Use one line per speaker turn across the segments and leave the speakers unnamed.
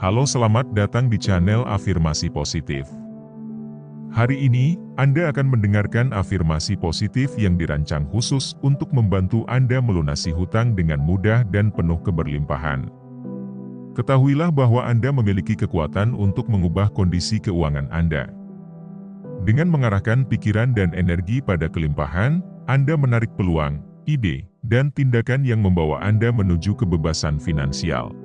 Halo, selamat datang di channel Afirmasi Positif. Hari ini, Anda akan mendengarkan afirmasi positif yang dirancang khusus untuk membantu Anda melunasi hutang dengan mudah dan penuh keberlimpahan. Ketahuilah bahwa Anda memiliki kekuatan untuk mengubah kondisi keuangan Anda. Dengan mengarahkan pikiran dan energi pada kelimpahan, Anda menarik peluang, ide, dan tindakan yang membawa Anda menuju kebebasan finansial.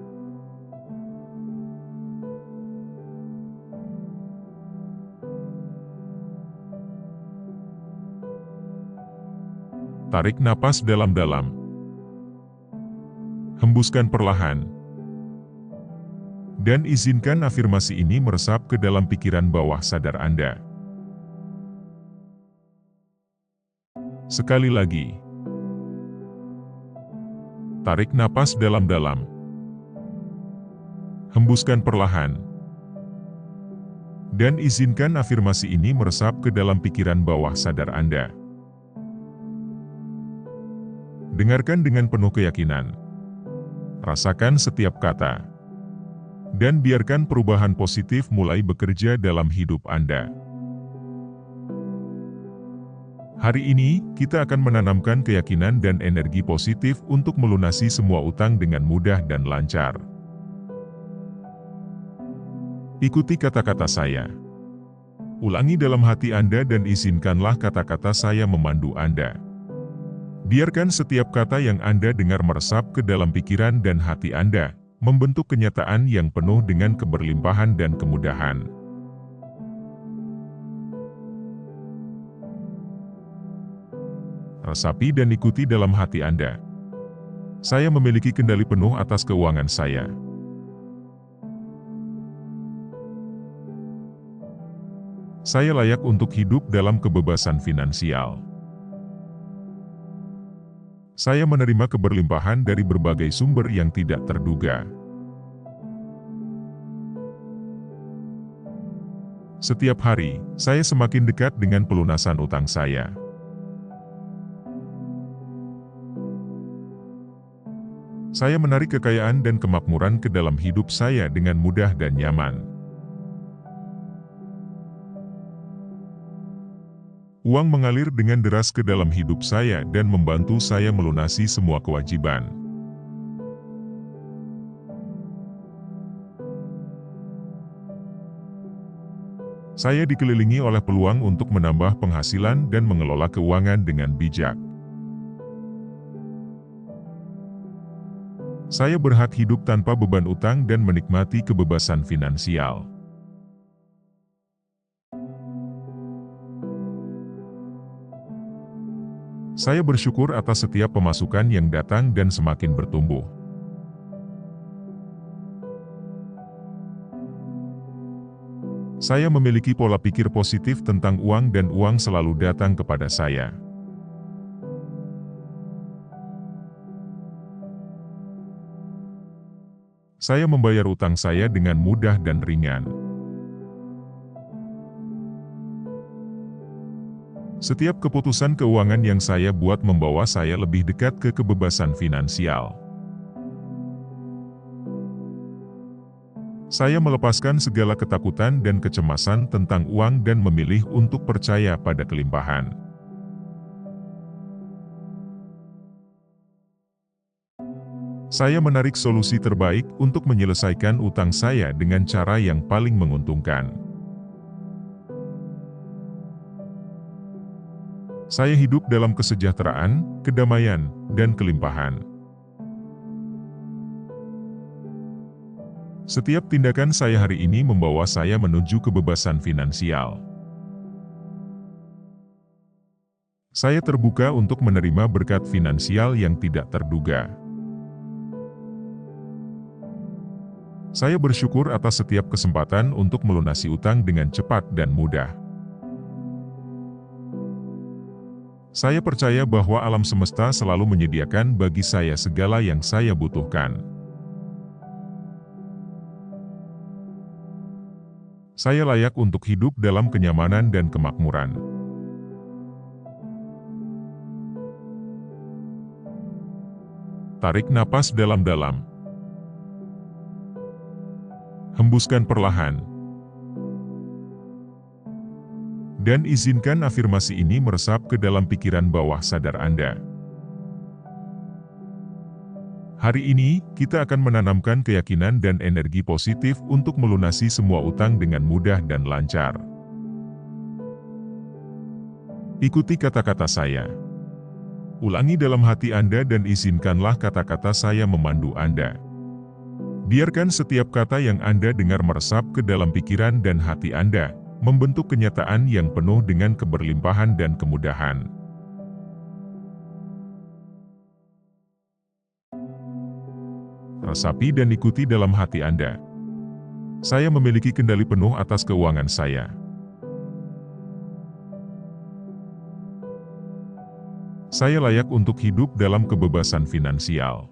Tarik napas dalam-dalam. Hembuskan perlahan. Dan izinkan afirmasi ini meresap ke dalam pikiran bawah sadar Anda. Sekali lagi. Tarik napas dalam-dalam. Hembuskan perlahan. Dan izinkan afirmasi ini meresap ke dalam pikiran bawah sadar Anda. Dengarkan dengan penuh keyakinan. Rasakan setiap kata. Dan biarkan perubahan positif mulai bekerja dalam hidup Anda. Hari ini, kita akan menanamkan keyakinan dan energi positif untuk melunasi semua utang dengan mudah dan lancar. Ikuti kata-kata saya. Ulangi dalam hati Anda dan izinkanlah kata-kata saya memandu Anda. Biarkan setiap kata yang Anda dengar meresap ke dalam pikiran dan hati Anda, membentuk kenyataan yang penuh dengan keberlimpahan dan kemudahan. Resapi dan ikuti dalam hati Anda. Saya memiliki kendali penuh atas keuangan saya. Saya layak untuk hidup dalam kebebasan finansial. Saya menerima keberlimpahan dari berbagai sumber yang tidak terduga. Setiap hari, saya semakin dekat dengan pelunasan utang saya. Saya menarik kekayaan dan kemakmuran ke dalam hidup saya dengan mudah dan nyaman. Uang mengalir dengan deras ke dalam hidup saya dan membantu saya melunasi semua kewajiban. Saya dikelilingi oleh peluang untuk menambah penghasilan dan mengelola keuangan dengan bijak. Saya berhak hidup tanpa beban utang dan menikmati kebebasan finansial. Saya bersyukur atas setiap pemasukan yang datang dan semakin bertumbuh. Saya memiliki pola pikir positif tentang uang dan uang selalu datang kepada saya. Saya membayar utang saya dengan mudah dan ringan. Setiap keputusan keuangan yang saya buat membawa saya lebih dekat ke kebebasan finansial. Saya melepaskan segala ketakutan dan kecemasan tentang uang dan memilih untuk percaya pada kelimpahan. Saya menarik solusi terbaik untuk menyelesaikan utang saya dengan cara yang paling menguntungkan. Saya hidup dalam kesejahteraan, kedamaian, dan kelimpahan. Setiap tindakan saya hari ini membawa saya menuju kebebasan finansial. Saya terbuka untuk menerima berkat finansial yang tidak terduga. Saya bersyukur atas setiap kesempatan untuk melunasi utang dengan cepat dan mudah. Saya percaya bahwa alam semesta selalu menyediakan bagi saya segala yang saya butuhkan. Saya layak untuk hidup dalam kenyamanan dan kemakmuran. Tarik napas dalam-dalam. Hembuskan perlahan. Dan izinkan afirmasi ini meresap ke dalam pikiran bawah sadar Anda. Hari ini, kita akan menanamkan keyakinan dan energi positif untuk melunasi semua utang dengan mudah dan lancar. Ikuti kata-kata saya. Ulangi dalam hati Anda dan izinkanlah kata-kata saya memandu Anda. Biarkan setiap kata yang Anda dengar meresap ke dalam pikiran dan hati Anda, membentuk kenyataan yang penuh dengan keberlimpahan dan kemudahan. Resapi dan ikuti dalam hati Anda. Saya memiliki kendali penuh atas keuangan saya. Saya layak untuk hidup dalam kebebasan finansial.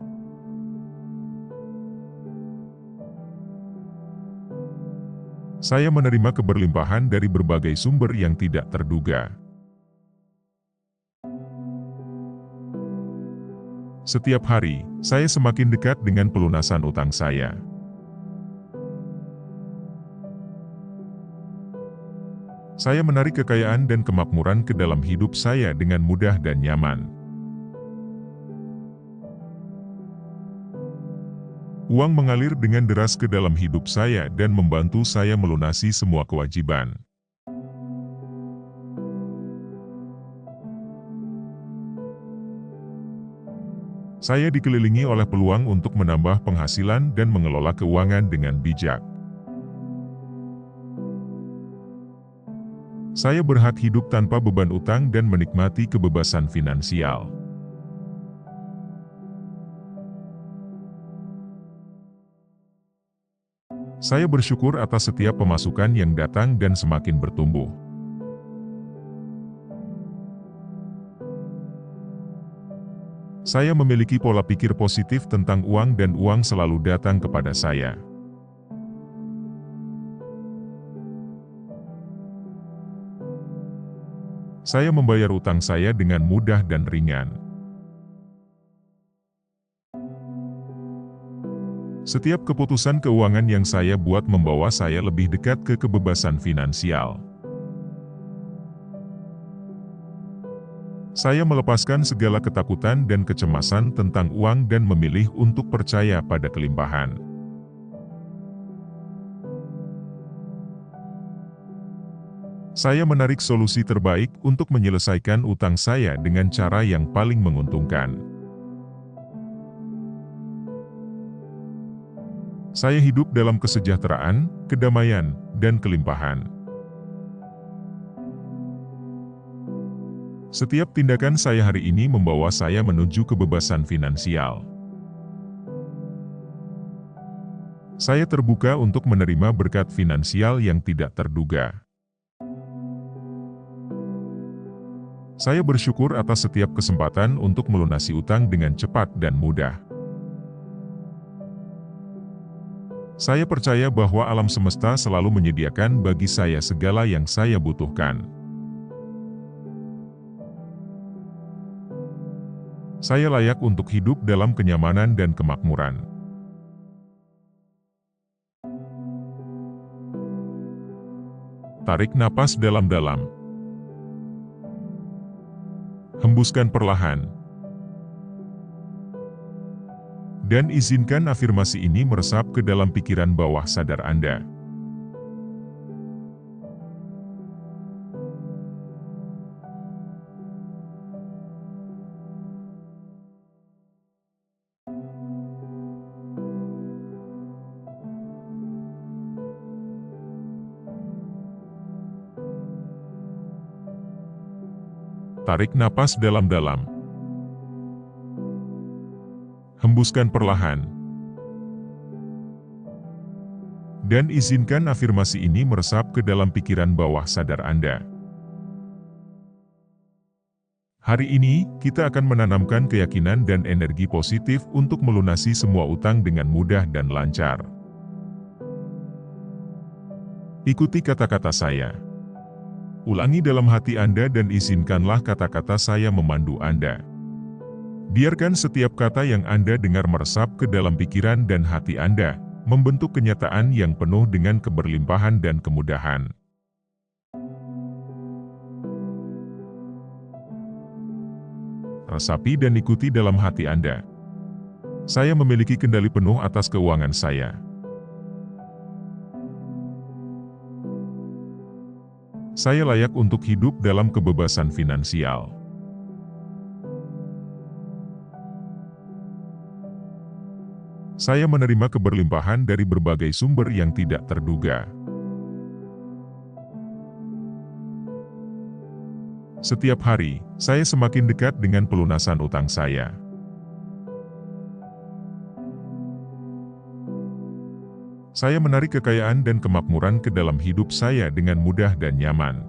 Saya menerima keberlimpahan dari berbagai sumber yang tidak terduga. Setiap hari, saya semakin dekat dengan pelunasan utang saya. Saya menarik kekayaan dan kemakmuran ke dalam hidup saya dengan mudah dan nyaman. Uang mengalir dengan deras ke dalam hidup saya dan membantu saya melunasi semua kewajiban. Saya dikelilingi oleh peluang untuk menambah penghasilan dan mengelola keuangan dengan bijak. Saya berhak hidup tanpa beban utang dan menikmati kebebasan finansial. Saya bersyukur atas setiap pemasukan yang datang dan semakin bertumbuh. Saya memiliki pola pikir positif tentang uang dan uang selalu datang kepada saya. Saya membayar utang saya dengan mudah dan ringan. Setiap keputusan keuangan yang saya buat membawa saya lebih dekat ke kebebasan finansial. Saya melepaskan segala ketakutan dan kecemasan tentang uang dan memilih untuk percaya pada kelimpahan. Saya menarik solusi terbaik untuk menyelesaikan utang saya dengan cara yang paling menguntungkan. Saya hidup dalam kesejahteraan, kedamaian, dan kelimpahan. Setiap tindakan saya hari ini membawa saya menuju kebebasan finansial. Saya terbuka untuk menerima berkat finansial yang tidak terduga. Saya bersyukur atas setiap kesempatan untuk melunasi utang dengan cepat dan mudah. Saya percaya bahwa alam semesta selalu menyediakan bagi saya segala yang saya butuhkan. Saya layak untuk hidup dalam kenyamanan dan kemakmuran. Tarik napas dalam-dalam. Hembuskan perlahan. Dan izinkan afirmasi ini meresap ke dalam pikiran bawah sadar Anda. Tarik napas dalam-dalam. Hembuskan perlahan. Dan izinkan afirmasi ini meresap ke dalam pikiran bawah sadar Anda. Hari ini, kita akan menanamkan keyakinan dan energi positif untuk melunasi semua utang dengan mudah dan lancar. Ikuti kata-kata saya. Ulangi dalam hati Anda dan izinkanlah kata-kata saya memandu Anda. Biarkan setiap kata yang Anda dengar meresap ke dalam pikiran dan hati Anda, membentuk kenyataan yang penuh dengan keberlimpahan dan kemudahan. Resapi dan ikuti dalam hati Anda. Saya memiliki kendali penuh atas keuangan saya. Saya layak untuk hidup dalam kebebasan finansial. Saya menerima keberlimpahan dari berbagai sumber yang tidak terduga. Setiap hari, saya semakin dekat dengan pelunasan utang saya. Saya menarik kekayaan dan kemakmuran ke dalam hidup saya dengan mudah dan nyaman.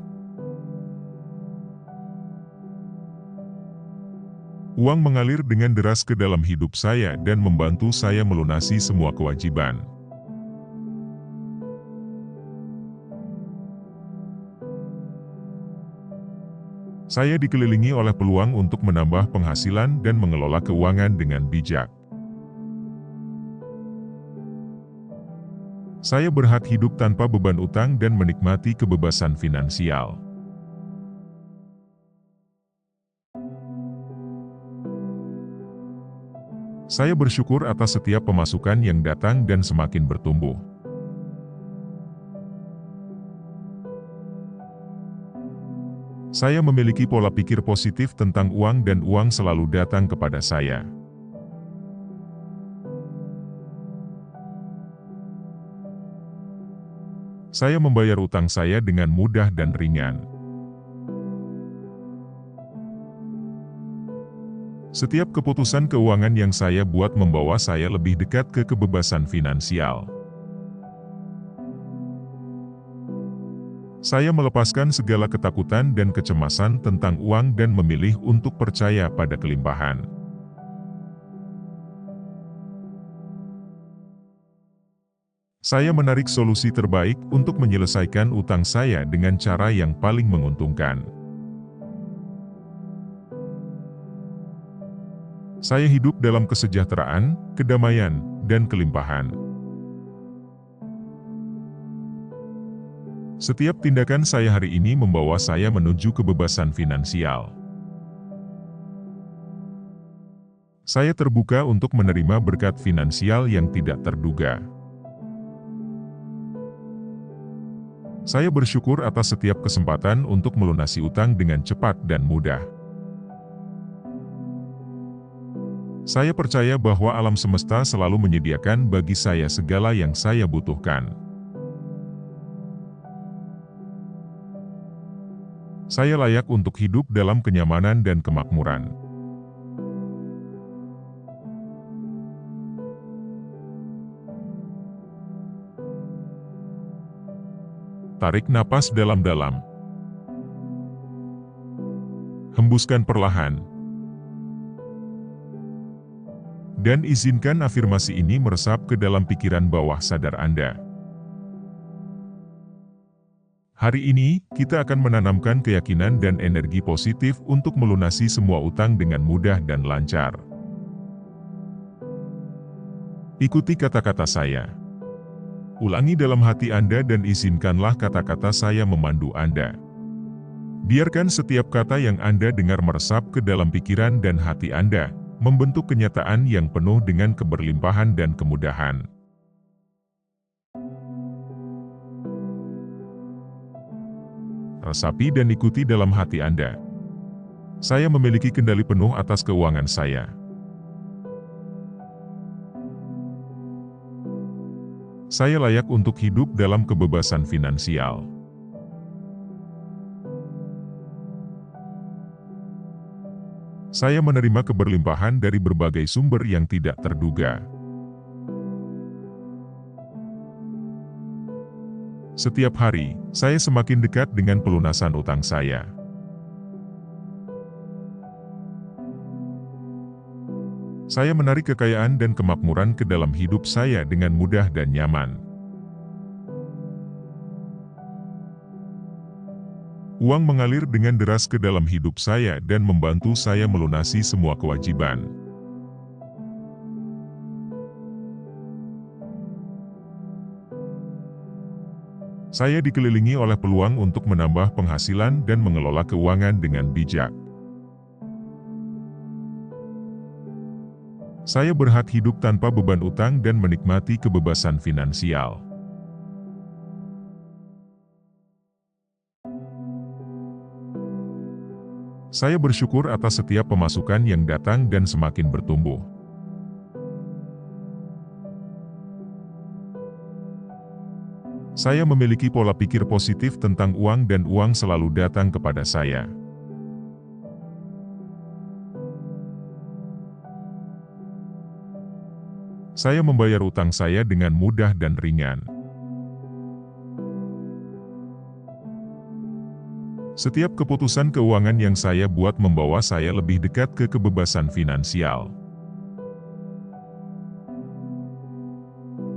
Uang mengalir dengan deras ke dalam hidup saya dan membantu saya melunasi semua kewajiban. Saya dikelilingi oleh peluang untuk menambah penghasilan dan mengelola keuangan dengan bijak. Saya berhak hidup tanpa beban utang dan menikmati kebebasan finansial. Saya bersyukur atas setiap pemasukan yang datang dan semakin bertumbuh. Saya memiliki pola pikir positif tentang uang dan uang selalu datang kepada saya. Saya membayar utang saya dengan mudah dan ringan. Setiap keputusan keuangan yang saya buat membawa saya lebih dekat ke kebebasan finansial. Saya melepaskan segala ketakutan dan kecemasan tentang uang dan memilih untuk percaya pada kelimpahan. Saya menarik solusi terbaik untuk menyelesaikan utang saya dengan cara yang paling menguntungkan. Saya hidup dalam kesejahteraan, kedamaian, dan kelimpahan. Setiap tindakan saya hari ini membawa saya menuju kebebasan finansial. Saya terbuka untuk menerima berkat finansial yang tidak terduga. Saya bersyukur atas setiap kesempatan untuk melunasi utang dengan cepat dan mudah. Saya percaya bahwa alam semesta selalu menyediakan bagi saya segala yang saya butuhkan. Saya layak untuk hidup dalam kenyamanan dan kemakmuran. Tarik napas dalam-dalam. Hembuskan perlahan. Dan izinkan afirmasi ini meresap ke dalam pikiran bawah sadar Anda. Hari ini, kita akan menanamkan keyakinan dan energi positif untuk melunasi semua utang dengan mudah dan lancar. Ikuti kata-kata saya. Ulangi dalam hati Anda dan izinkanlah kata-kata saya memandu Anda. Biarkan setiap kata yang Anda dengar meresap ke dalam pikiran dan hati Anda, membentuk kenyataan yang penuh dengan keberlimpahan dan kemudahan. Resapi dan ikuti dalam hati Anda. Saya memiliki kendali penuh atas keuangan saya. Saya layak untuk hidup dalam kebebasan finansial. Saya menerima keberlimpahan dari berbagai sumber yang tidak terduga. Setiap hari, saya semakin dekat dengan pelunasan utang saya. Saya menarik kekayaan dan kemakmuran ke dalam hidup saya dengan mudah dan nyaman. Uang mengalir dengan deras ke dalam hidup saya dan membantu saya melunasi semua kewajiban. Saya dikelilingi oleh peluang untuk menambah penghasilan dan mengelola keuangan dengan bijak. Saya berhak hidup tanpa beban utang dan menikmati kebebasan finansial. Saya bersyukur atas setiap pemasukan yang datang dan semakin bertumbuh. Saya memiliki pola pikir positif tentang uang dan uang selalu datang kepada saya. Saya membayar utang saya dengan mudah dan ringan. Setiap keputusan keuangan yang saya buat membawa saya lebih dekat ke kebebasan finansial.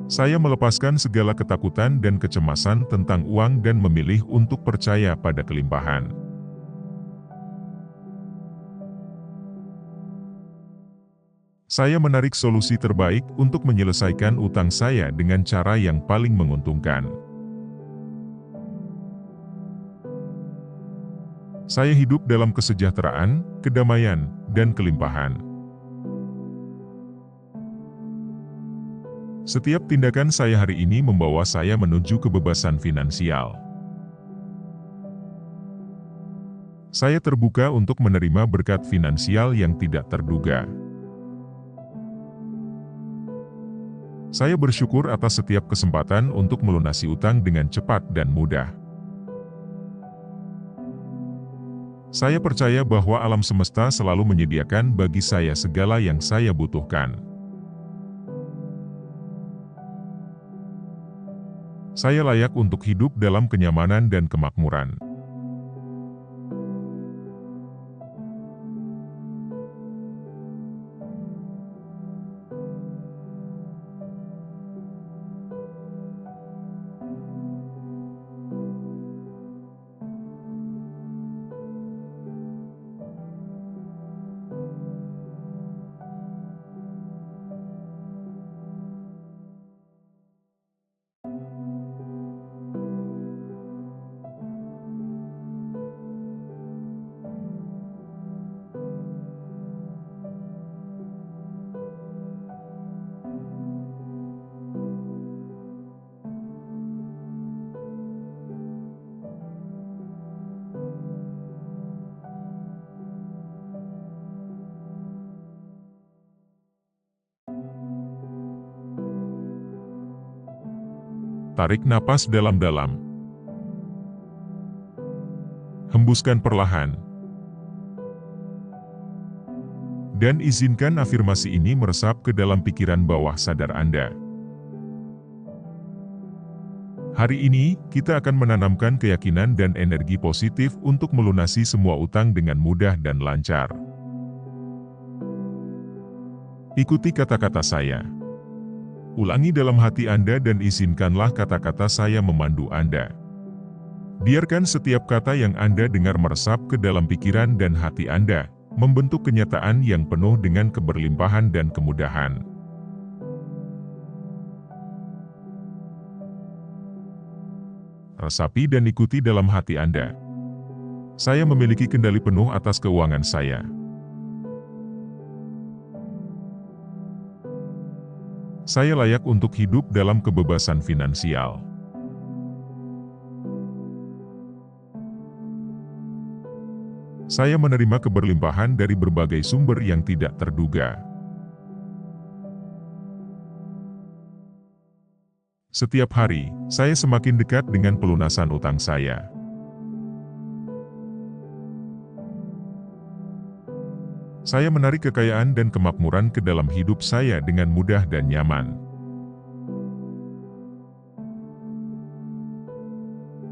Saya melepaskan segala ketakutan dan kecemasan tentang uang dan memilih untuk percaya pada kelimpahan. Saya menarik solusi terbaik untuk menyelesaikan utang saya dengan cara yang paling menguntungkan. Saya hidup dalam kesejahteraan, kedamaian, dan kelimpahan. Setiap tindakan saya hari ini membawa saya menuju kebebasan finansial. Saya terbuka untuk menerima berkat finansial yang tidak terduga. Saya bersyukur atas setiap kesempatan untuk melunasi utang dengan cepat dan mudah. Saya percaya bahwa alam semesta selalu menyediakan bagi saya segala yang saya butuhkan. Saya layak untuk hidup dalam kenyamanan dan kemakmuran. Tarik napas dalam-dalam. Hembuskan perlahan. Dan izinkan afirmasi ini meresap ke dalam pikiran bawah sadar Anda. Hari ini, kita akan menanamkan keyakinan dan energi positif untuk melunasi semua utang dengan mudah dan lancar. Ikuti kata-kata saya. Ulangi dalam hati Anda dan izinkanlah kata-kata saya memandu Anda. Biarkan setiap kata yang Anda dengar meresap ke dalam pikiran dan hati Anda, membentuk kenyataan yang penuh dengan keberlimpahan dan kemudahan. Resapi dan ikuti dalam hati Anda. Saya memiliki kendali penuh atas keuangan saya. Saya layak untuk hidup dalam kebebasan finansial. Saya menerima keberlimpahan dari berbagai sumber yang tidak terduga. Setiap hari, saya semakin dekat dengan pelunasan utang saya. Saya menarik kekayaan dan kemakmuran ke dalam hidup saya dengan mudah dan nyaman.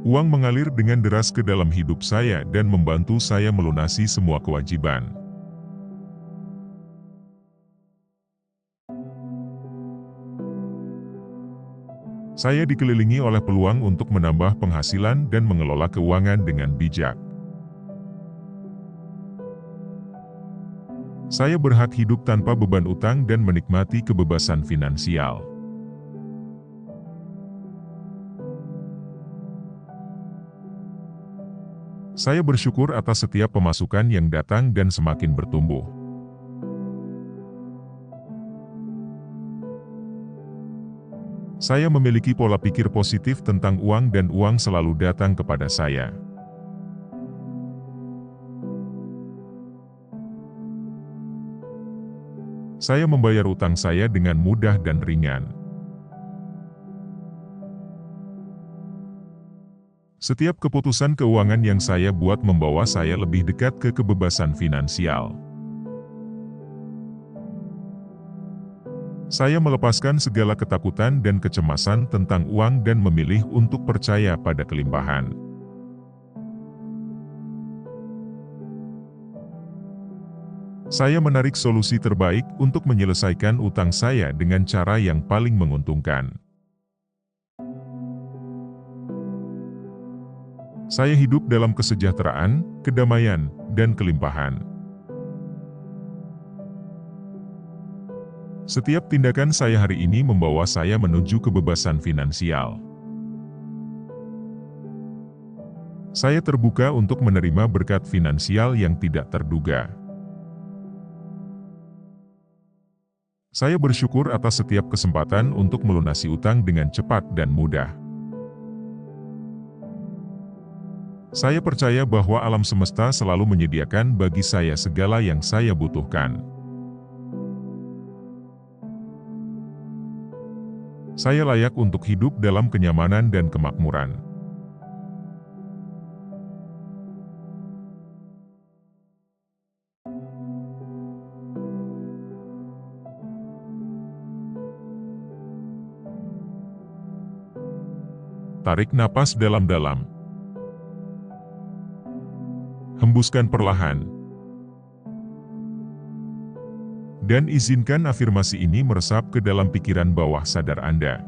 Uang mengalir dengan deras ke dalam hidup saya dan membantu saya melunasi semua kewajiban. Saya dikelilingi oleh peluang untuk menambah penghasilan dan mengelola keuangan dengan bijak. Saya berhak hidup tanpa beban utang dan menikmati kebebasan finansial. Saya bersyukur atas setiap pemasukan yang datang dan semakin bertumbuh. Saya memiliki pola pikir positif tentang uang dan uang selalu datang kepada saya. Saya membayar utang saya dengan mudah dan ringan. Setiap keputusan keuangan yang saya buat membawa saya lebih dekat ke kebebasan finansial. Saya melepaskan segala ketakutan dan kecemasan tentang uang dan memilih untuk percaya pada kelimpahan. Saya menarik solusi terbaik untuk menyelesaikan utang saya dengan cara yang paling menguntungkan. Saya hidup dalam kesejahteraan, kedamaian, dan kelimpahan. Setiap tindakan saya hari ini membawa saya menuju kebebasan finansial. Saya terbuka untuk menerima berkat finansial yang tidak terduga. Saya bersyukur atas setiap kesempatan untuk melunasi utang dengan cepat dan mudah. Saya percaya bahwa alam semesta selalu menyediakan bagi saya segala yang saya butuhkan. Saya layak untuk hidup dalam kenyamanan dan kemakmuran. Tarik napas dalam-dalam. Hembuskan perlahan. Dan izinkan afirmasi ini meresap ke dalam pikiran bawah sadar Anda.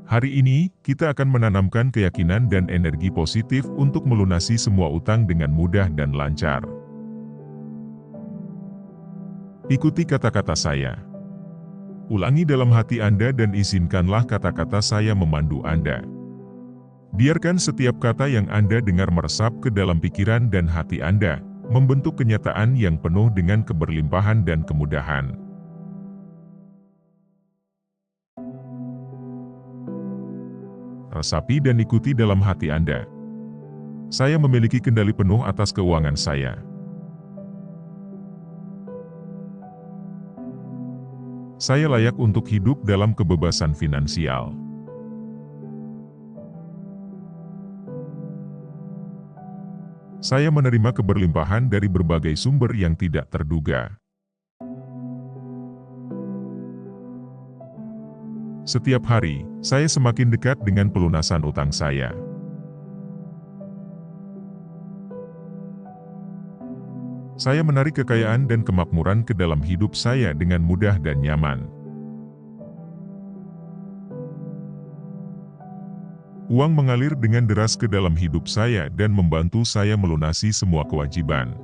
Hari ini, kita akan menanamkan keyakinan dan energi positif untuk melunasi semua utang dengan mudah dan lancar. Ikuti kata-kata saya. Ulangi dalam hati Anda dan izinkanlah kata-kata saya memandu Anda. Biarkan setiap kata yang Anda dengar meresap ke dalam pikiran dan hati Anda, membentuk kenyataan yang penuh dengan keberlimpahan dan kemudahan. Resapi dan ikuti dalam hati Anda. Saya memiliki kendali penuh atas keuangan saya. Saya layak untuk hidup dalam kebebasan finansial. Saya menerima keberlimpahan dari berbagai sumber yang tidak terduga. Setiap hari, saya semakin dekat dengan pelunasan utang saya. Saya menarik kekayaan dan kemakmuran ke dalam hidup saya dengan mudah dan nyaman. Uang mengalir dengan deras ke dalam hidup saya dan membantu saya melunasi semua kewajiban.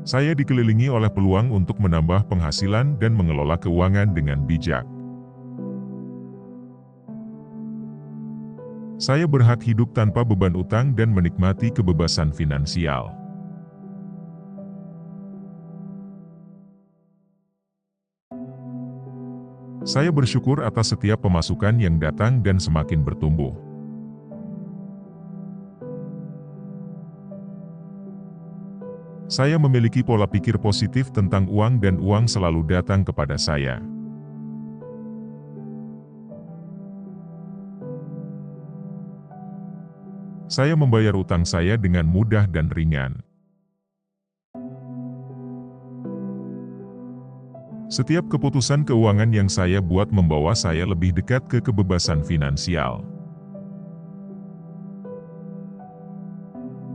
Saya dikelilingi oleh peluang untuk menambah penghasilan dan mengelola keuangan dengan bijak. Saya berhak hidup tanpa beban utang dan menikmati kebebasan finansial. Saya bersyukur atas setiap pemasukan yang datang dan semakin bertumbuh. Saya memiliki pola pikir positif tentang uang dan uang selalu datang kepada saya. Saya membayar utang saya dengan mudah dan ringan. Setiap keputusan keuangan yang saya buat membawa saya lebih dekat ke kebebasan finansial.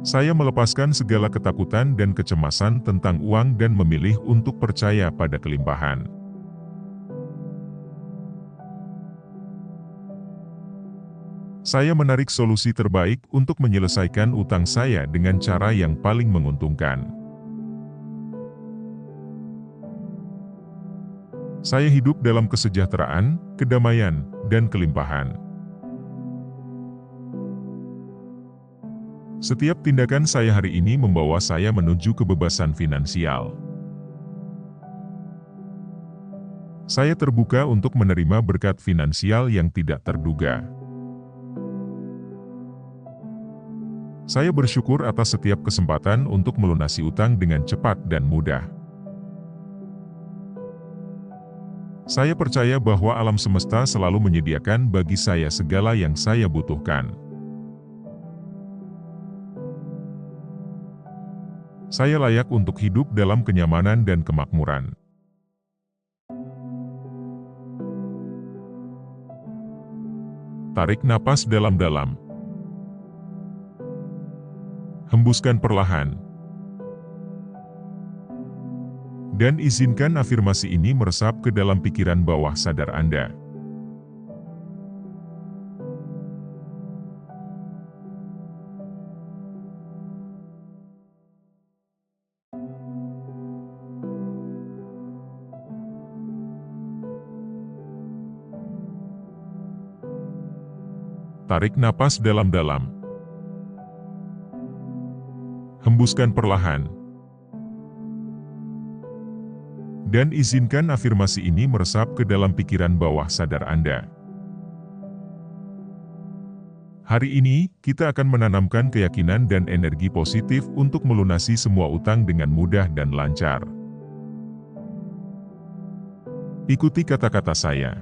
Saya melepaskan segala ketakutan dan kecemasan tentang uang dan memilih untuk percaya pada kelimpahan. Saya menarik solusi terbaik untuk menyelesaikan utang saya dengan cara yang paling menguntungkan. Saya hidup dalam kesejahteraan, kedamaian, dan kelimpahan. Setiap tindakan saya hari ini membawa saya menuju kebebasan finansial. Saya terbuka untuk menerima berkat finansial yang tidak terduga. Saya bersyukur atas setiap kesempatan untuk melunasi utang dengan cepat dan mudah. Saya percaya bahwa alam semesta selalu menyediakan bagi saya segala yang saya butuhkan. Saya layak untuk hidup dalam kenyamanan dan kemakmuran. Tarik napas dalam-dalam. Hembuskan perlahan. Dan izinkan afirmasi ini meresap ke dalam pikiran bawah sadar Anda. Tarik napas dalam-dalam. Hembuskan perlahan. Dan izinkan afirmasi ini meresap ke dalam pikiran bawah sadar Anda. Hari ini, kita akan menanamkan keyakinan dan energi positif untuk melunasi semua utang dengan mudah dan lancar. Ikuti kata-kata saya.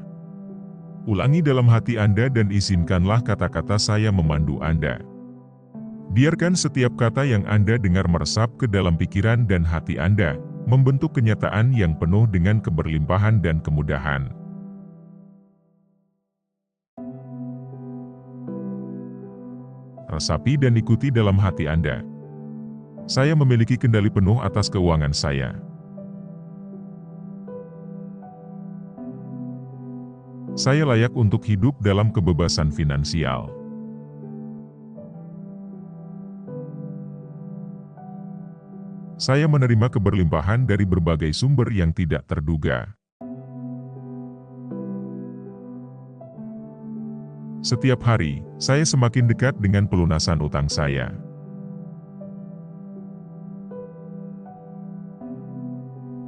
Ulangi dalam hati Anda dan izinkanlah kata-kata saya memandu Anda. Biarkan setiap kata yang Anda dengar meresap ke dalam pikiran dan hati Anda, membentuk kenyataan yang penuh dengan keberlimpahan dan kemudahan. Resapi dan ikuti dalam hati Anda. Saya memiliki kendali penuh atas keuangan saya. Saya layak untuk hidup dalam kebebasan finansial. Saya menerima keberlimpahan dari berbagai sumber yang tidak terduga. Setiap hari, saya semakin dekat dengan pelunasan utang saya.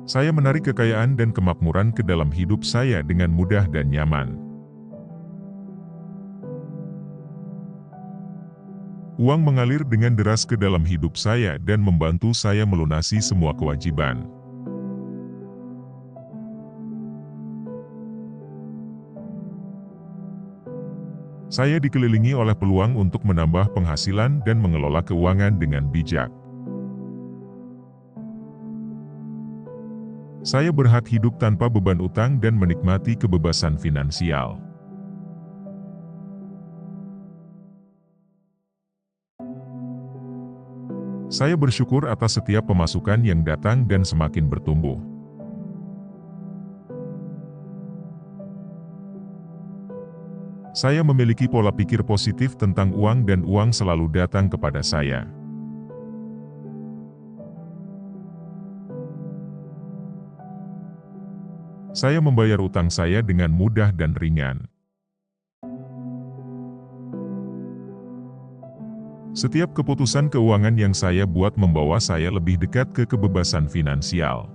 Saya menarik kekayaan dan kemakmuran ke dalam hidup saya dengan mudah dan nyaman. Uang mengalir dengan deras ke dalam hidup saya dan membantu saya melunasi semua kewajiban. Saya dikelilingi oleh peluang untuk menambah penghasilan dan mengelola keuangan dengan bijak. Saya berhak hidup tanpa beban utang dan menikmati kebebasan finansial. Saya bersyukur atas setiap pemasukan yang datang dan semakin bertumbuh. Saya memiliki pola pikir positif tentang uang dan uang selalu datang kepada saya. Saya membayar utang saya dengan mudah dan ringan. Setiap keputusan keuangan yang saya buat membawa saya lebih dekat ke kebebasan finansial.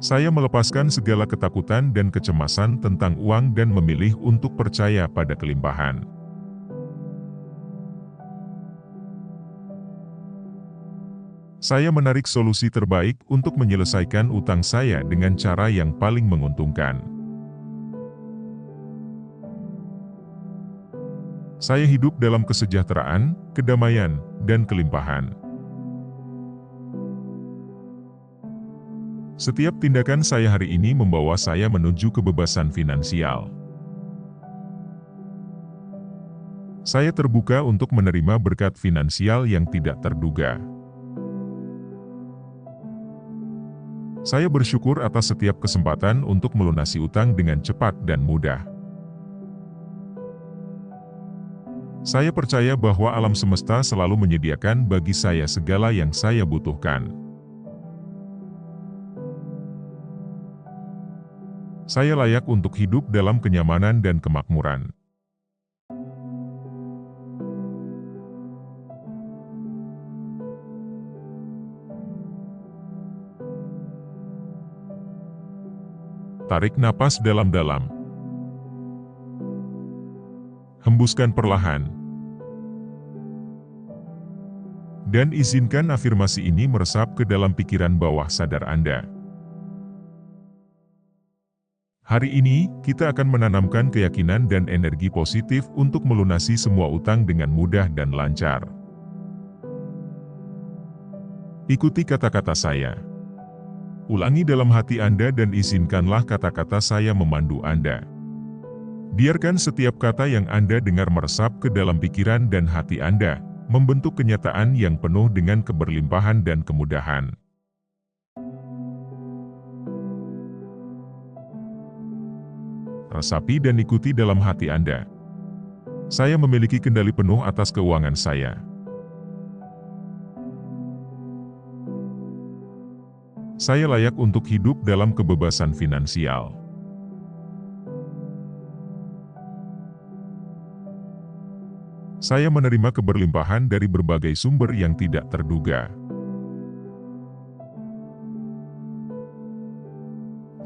Saya melepaskan segala ketakutan dan kecemasan tentang uang dan memilih untuk percaya pada kelimpahan. Saya menarik solusi terbaik untuk menyelesaikan utang saya dengan cara yang paling menguntungkan. Saya hidup dalam kesejahteraan, kedamaian, dan kelimpahan. Setiap tindakan saya hari ini membawa saya menuju kebebasan finansial. Saya terbuka untuk menerima berkat finansial yang tidak terduga. Saya bersyukur atas setiap kesempatan untuk melunasi utang dengan cepat dan mudah. Saya percaya bahwa alam semesta selalu menyediakan bagi saya segala yang saya butuhkan. Saya layak untuk hidup dalam kenyamanan dan kemakmuran. Tarik napas dalam-dalam. Hembuskan perlahan. Dan izinkan afirmasi ini meresap ke dalam pikiran bawah sadar Anda. Hari ini, kita akan menanamkan keyakinan dan energi positif untuk melunasi semua utang dengan mudah dan lancar. Ikuti kata-kata saya. Ulangi dalam hati Anda dan izinkanlah kata-kata saya memandu Anda. Biarkan setiap kata yang Anda dengar meresap ke dalam pikiran dan hati Anda, membentuk kenyataan yang penuh dengan keberlimpahan dan kemudahan. Resapi dan ikuti dalam hati Anda. Saya memiliki kendali penuh atas keuangan saya. Saya layak untuk hidup dalam kebebasan finansial. Saya menerima keberlimpahan dari berbagai sumber yang tidak terduga.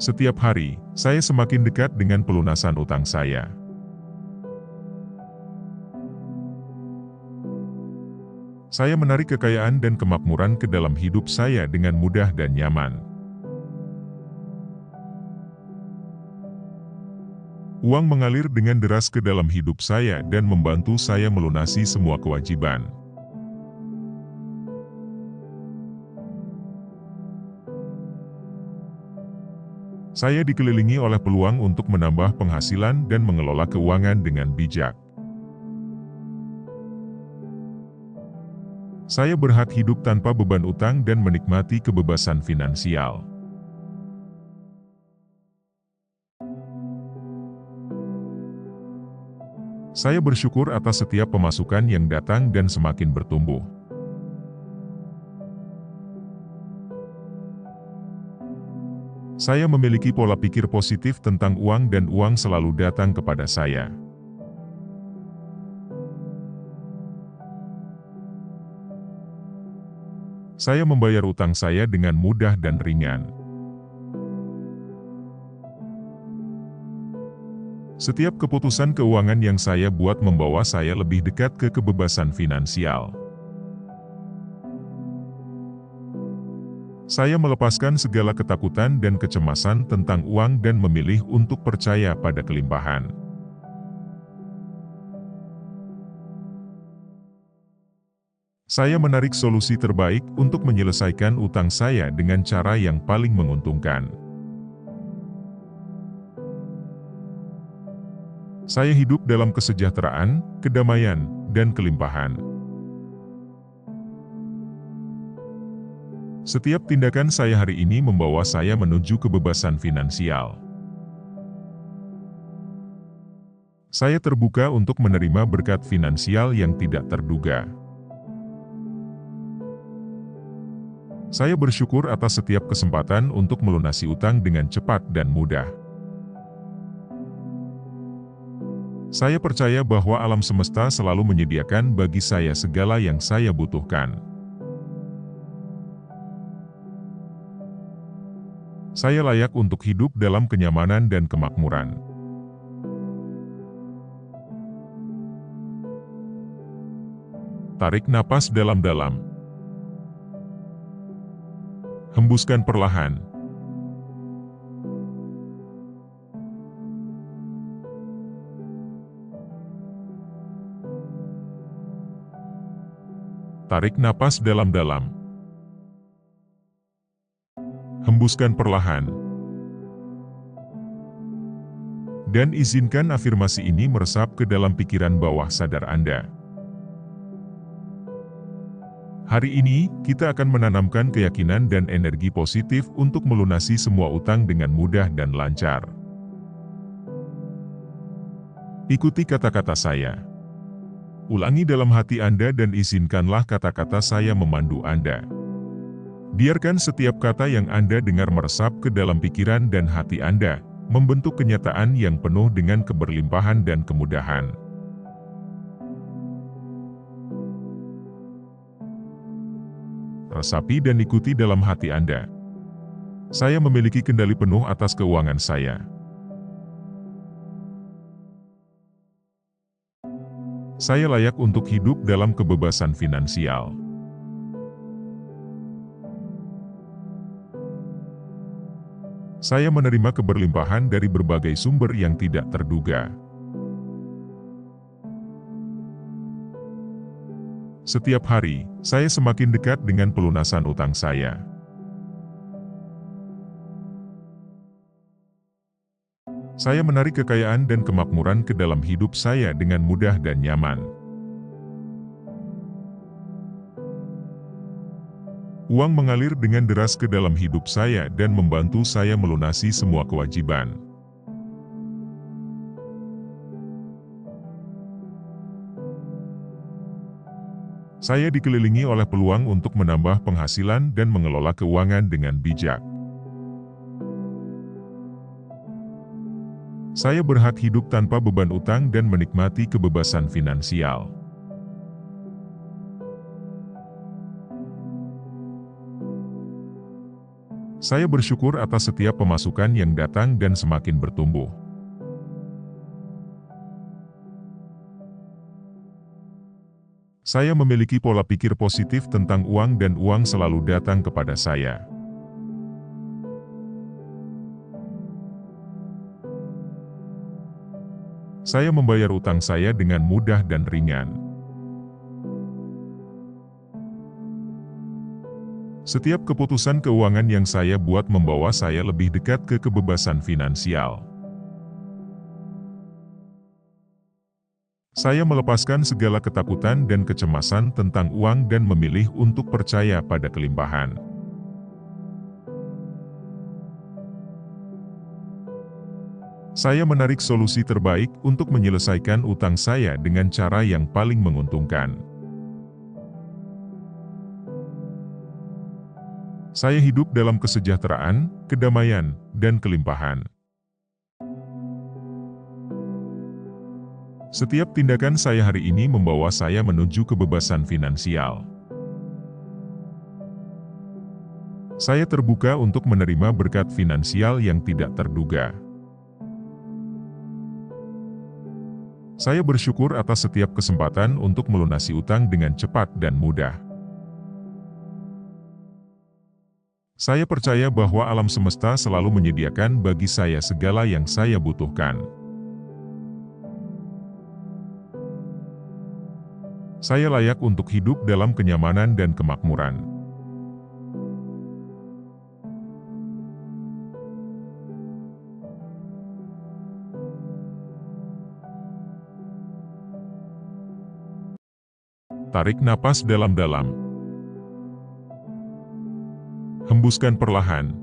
Setiap hari, saya semakin dekat dengan pelunasan utang saya. Saya menarik kekayaan dan kemakmuran ke dalam hidup saya dengan mudah dan nyaman. Uang mengalir dengan deras ke dalam hidup saya dan membantu saya melunasi semua kewajiban. Saya dikelilingi oleh peluang untuk menambah penghasilan dan mengelola keuangan dengan bijak. Saya berhak hidup tanpa beban utang dan menikmati kebebasan finansial. Saya bersyukur atas setiap pemasukan yang datang dan semakin bertumbuh. Saya memiliki pola pikir positif tentang uang dan uang selalu datang kepada saya. Saya membayar utang saya dengan mudah dan ringan. Setiap keputusan keuangan yang saya buat membawa saya lebih dekat ke kebebasan finansial. Saya melepaskan segala ketakutan dan kecemasan tentang uang dan memilih untuk percaya pada kelimpahan. Saya menarik solusi terbaik untuk menyelesaikan utang saya dengan cara yang paling menguntungkan. Saya hidup dalam kesejahteraan, kedamaian, dan kelimpahan. Setiap tindakan saya hari ini membawa saya menuju kebebasan finansial. Saya terbuka untuk menerima berkat finansial yang tidak terduga. Saya bersyukur atas setiap kesempatan untuk melunasi utang dengan cepat dan mudah. Saya percaya bahwa alam semesta selalu menyediakan bagi saya segala yang saya butuhkan. Saya layak untuk hidup dalam kenyamanan dan kemakmuran. Tarik napas dalam-dalam. Hembuskan perlahan. Tarik napas dalam-dalam. Hembuskan perlahan. Dan izinkan afirmasi ini meresap ke dalam pikiran bawah sadar Anda. Hari ini, kita akan menanamkan keyakinan dan energi positif untuk melunasi semua utang dengan mudah dan lancar. Ikuti kata-kata saya. Ulangi dalam hati Anda dan izinkanlah kata-kata saya memandu Anda. Biarkan setiap kata yang Anda dengar meresap ke dalam pikiran dan hati Anda, membentuk kenyataan yang penuh dengan keberlimpahan dan kemudahan. Resapi dan ikuti dalam hati Anda. Saya memiliki kendali penuh atas keuangan saya. Saya layak untuk hidup dalam kebebasan finansial. Saya menerima keberlimpahan dari berbagai sumber yang tidak terduga. Setiap hari, saya semakin dekat dengan pelunasan utang saya. Saya menarik kekayaan dan kemakmuran ke dalam hidup saya dengan mudah dan nyaman. Uang mengalir dengan deras ke dalam hidup saya dan membantu saya melunasi semua kewajiban. Saya dikelilingi oleh peluang untuk menambah penghasilan dan mengelola keuangan dengan bijak. Saya berhak hidup tanpa beban utang dan menikmati kebebasan finansial. Saya bersyukur atas setiap pemasukan yang datang dan semakin bertumbuh. Saya memiliki pola pikir positif tentang uang dan uang selalu datang kepada saya. Saya membayar utang saya dengan mudah dan ringan. Setiap keputusan keuangan yang saya buat membawa saya lebih dekat ke kebebasan finansial. Saya melepaskan segala ketakutan dan kecemasan tentang uang dan memilih untuk percaya pada kelimpahan. Saya menarik solusi terbaik untuk menyelesaikan utang saya dengan cara yang paling menguntungkan. Saya hidup dalam kesejahteraan, kedamaian, dan kelimpahan. Setiap tindakan saya hari ini membawa saya menuju kebebasan finansial. Saya terbuka untuk menerima berkat finansial yang tidak terduga. Saya bersyukur atas setiap kesempatan untuk melunasi utang dengan cepat dan mudah. Saya percaya bahwa alam semesta selalu menyediakan bagi saya segala yang saya butuhkan. Saya layak untuk hidup dalam kenyamanan dan kemakmuran. Tarik napas dalam-dalam. Hembuskan perlahan.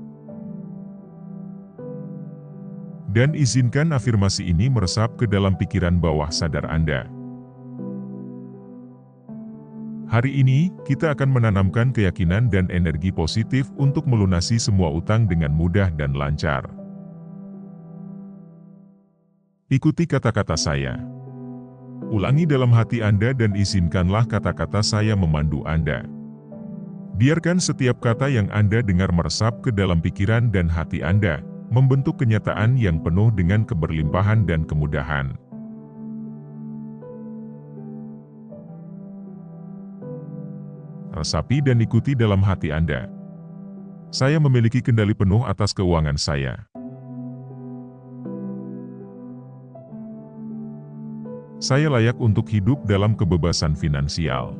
Dan izinkan afirmasi ini meresap ke dalam pikiran bawah sadar Anda. Hari ini, kita akan menanamkan keyakinan dan energi positif untuk melunasi semua utang dengan mudah dan lancar. Ikuti kata-kata saya. Ulangi dalam hati Anda dan izinkanlah kata-kata saya memandu Anda. Biarkan setiap kata yang Anda dengar meresap ke dalam pikiran dan hati Anda, membentuk kenyataan yang penuh dengan keberlimpahan dan kemudahan. Resapi dan ikuti dalam hati Anda. Saya memiliki kendali penuh atas keuangan saya. Saya layak untuk hidup dalam kebebasan finansial.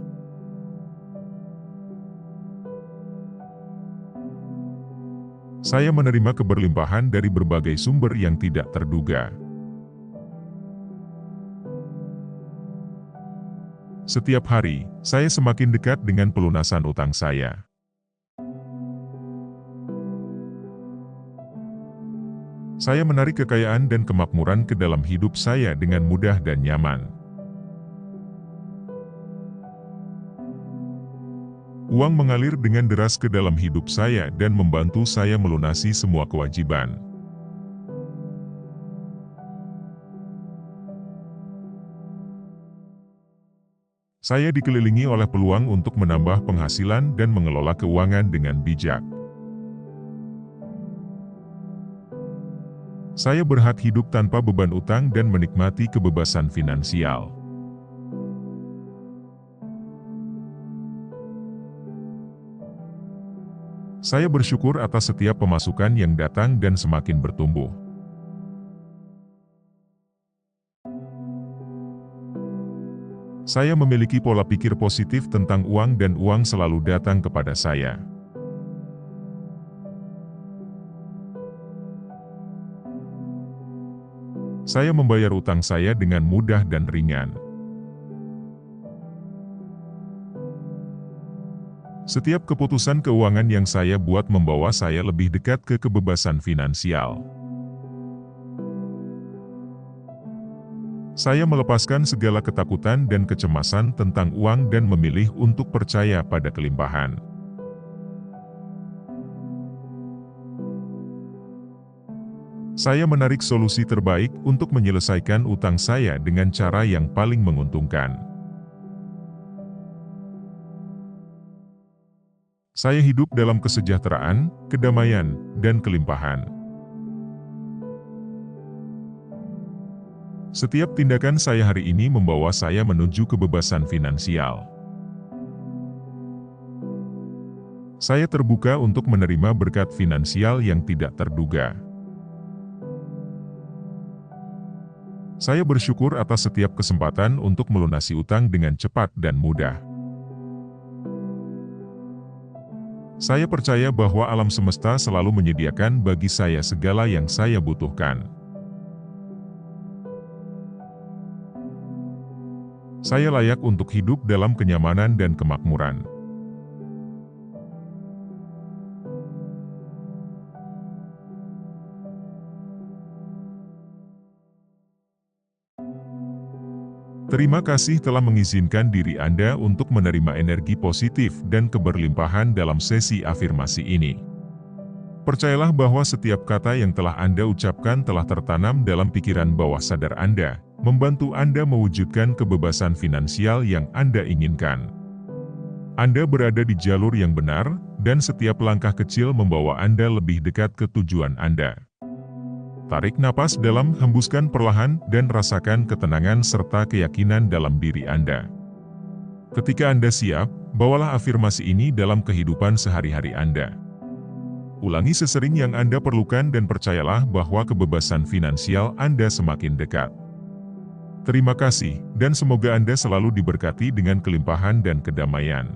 Saya menerima keberlimpahan dari berbagai sumber yang tidak terduga. Setiap hari, saya semakin dekat dengan pelunasan utang saya. Saya menarik kekayaan dan kemakmuran ke dalam hidup saya dengan mudah dan nyaman. Uang mengalir dengan deras ke dalam hidup saya dan membantu saya melunasi semua kewajiban. Saya dikelilingi oleh peluang untuk menambah penghasilan dan mengelola keuangan dengan bijak. Saya berhak hidup tanpa beban utang dan menikmati kebebasan finansial. Saya bersyukur atas setiap pemasukan yang datang dan semakin bertumbuh. Saya memiliki pola pikir positif tentang uang dan uang selalu datang kepada saya. Saya membayar utang saya dengan mudah dan ringan. Setiap keputusan keuangan yang saya buat membawa saya lebih dekat ke kebebasan finansial. Saya melepaskan segala ketakutan dan kecemasan tentang uang dan memilih untuk percaya pada kelimpahan. Saya menarik solusi terbaik untuk menyelesaikan utang saya dengan cara yang paling menguntungkan. Saya hidup dalam kesejahteraan, kedamaian, dan kelimpahan. Setiap tindakan saya hari ini membawa saya menuju kebebasan finansial. Saya terbuka untuk menerima berkat finansial yang tidak terduga. Saya bersyukur atas setiap kesempatan untuk melunasi utang dengan cepat dan mudah. Saya percaya bahwa alam semesta selalu menyediakan bagi saya segala yang saya butuhkan. Saya layak untuk hidup dalam kenyamanan dan kemakmuran. Terima kasih telah mengizinkan diri Anda untuk menerima energi positif dan keberlimpahan dalam sesi afirmasi ini. Percayalah bahwa setiap kata yang telah Anda ucapkan telah tertanam dalam pikiran bawah sadar Anda, membantu Anda mewujudkan kebebasan finansial yang Anda inginkan. Anda berada di jalur yang benar, dan setiap langkah kecil membawa Anda lebih dekat ke tujuan Anda. Tarik napas dalam, hembuskan perlahan, dan rasakan ketenangan serta keyakinan dalam diri Anda. Ketika Anda siap, bawalah afirmasi ini dalam kehidupan sehari-hari Anda. Ulangi sesering yang Anda perlukan dan percayalah bahwa kebebasan finansial Anda semakin dekat. Terima kasih, dan semoga Anda selalu diberkati dengan kelimpahan dan kedamaian.